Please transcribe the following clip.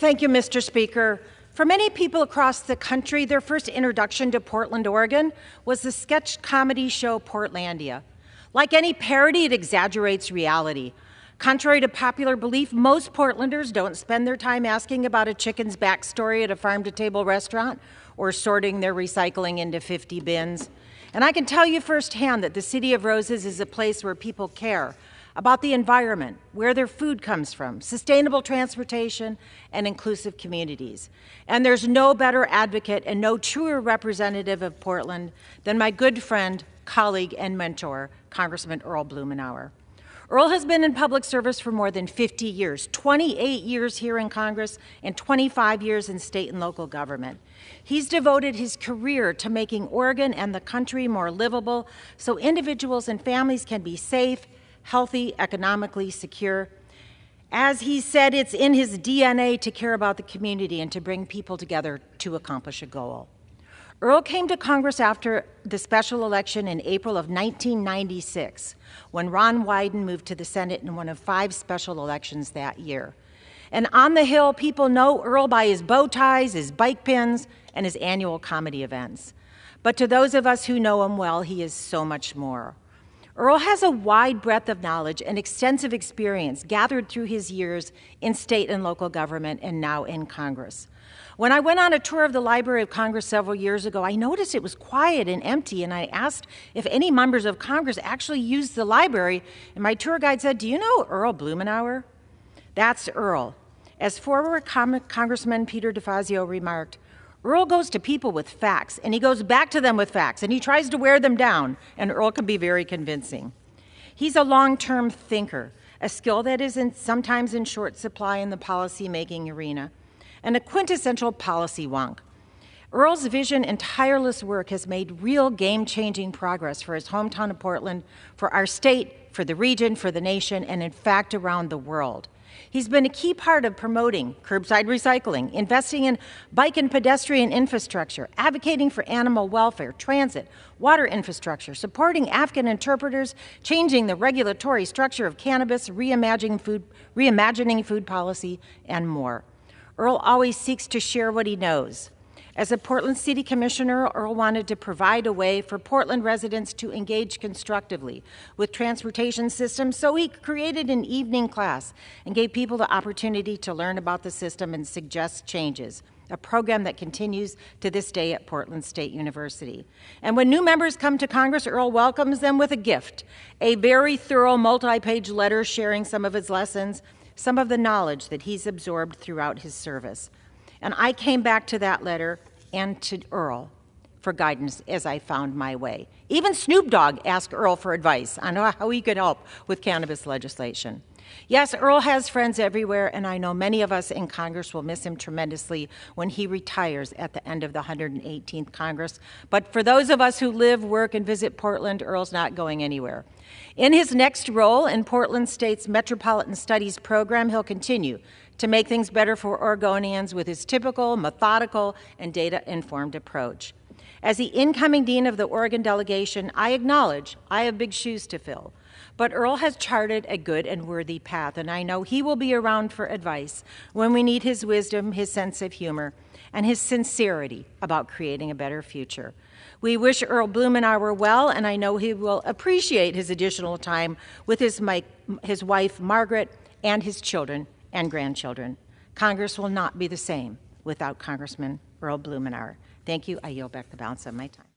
Thank you, Mr. Speaker. For many people across the country, their first introduction to Portland, Oregon was the sketch comedy show Portlandia. Like any parody, it exaggerates reality. Contrary to popular belief, most Portlanders don't spend their time asking about a chicken's backstory at a farm-to-table restaurant or sorting their recycling into 50 bins. And I can tell you firsthand that the City of Roses is a place where people care about the environment, where their food comes from, sustainable transportation, and inclusive communities. And there's no better advocate and no truer representative of Portland than my good friend, colleague, and mentor, Congressman Earl Blumenauer. Earl has been in public service for more than 50 years, 28 years here in Congress and 25 years in state and local government. He's devoted his career to making Oregon and the country more livable so individuals and families can be safe, healthy, economically secure. As he said, it's in his DNA to care about the community and to bring people together to accomplish a goal. Earl came to Congress after the special election in April of 1996, when Ron Wyden moved to the Senate in one of 5 special elections that year. And on the Hill, people know Earl by his bow ties, his bike pins, and his annual comedy events. But to those of us who know him well, he is so much more. Earl has a wide breadth of knowledge and extensive experience gathered through his years in state and local government and now in Congress. When I went on a tour of the Library of Congress several years ago, I noticed it was quiet and empty, and I asked if any members of Congress actually used the library, and my tour guide said, "Do you know Earl Blumenauer?" That's Earl. As former Congressman Peter DeFazio remarked, Earl goes to people with facts, and he goes back to them with facts, and he tries to wear them down, and Earl can be very convincing. He's a long-term thinker, a skill that is sometimes in short supply in the policy-making arena, and a quintessential policy wonk. Earl's vision and tireless work has made real game-changing progress for his hometown of Portland, for our state, for the region, for the nation, and in fact around the world. He's been a key part of promoting curbside recycling, investing in bike and pedestrian infrastructure, advocating for animal welfare, transit, water infrastructure, supporting Afghan interpreters, changing the regulatory structure of cannabis, reimagining food policy, and more. Earl always seeks to share what he knows. As a Portland City Commissioner, Earl wanted to provide a way for Portland residents to engage constructively with transportation systems, so he created an evening class and gave people the opportunity to learn about the system and suggest changes, a program that continues to this day at Portland State University. And when new members come to Congress, Earl welcomes them with a gift, a very thorough multi-page letter sharing some of his lessons, some of the knowledge that he's absorbed throughout his service. And I came back to that letter and to Earl for guidance as I found my way. Even Snoop Dogg asked Earl for advice on how he could help with cannabis legislation. Yes, Earl has friends everywhere, and I know many of us in Congress will miss him tremendously when he retires at the end of the 118th Congress. But for those of us who live, work, and visit Portland, Earl's not going anywhere. In his next role in Portland State's Metropolitan Studies program, he'll continue to make things better for Oregonians with his typical, methodical, and data-informed approach. As the incoming dean of the Oregon delegation, I acknowledge I have big shoes to fill. But Earl has charted a good and worthy path, and I know he will be around for advice when we need his wisdom, his sense of humor, and his sincerity about creating a better future. We wish Earl Blumenauer well, and I know he will appreciate his additional time with his wife, Margaret, and his children and grandchildren. Congress will not be the same without Congressman Earl Blumenauer. Thank you. I yield back the balance of my time.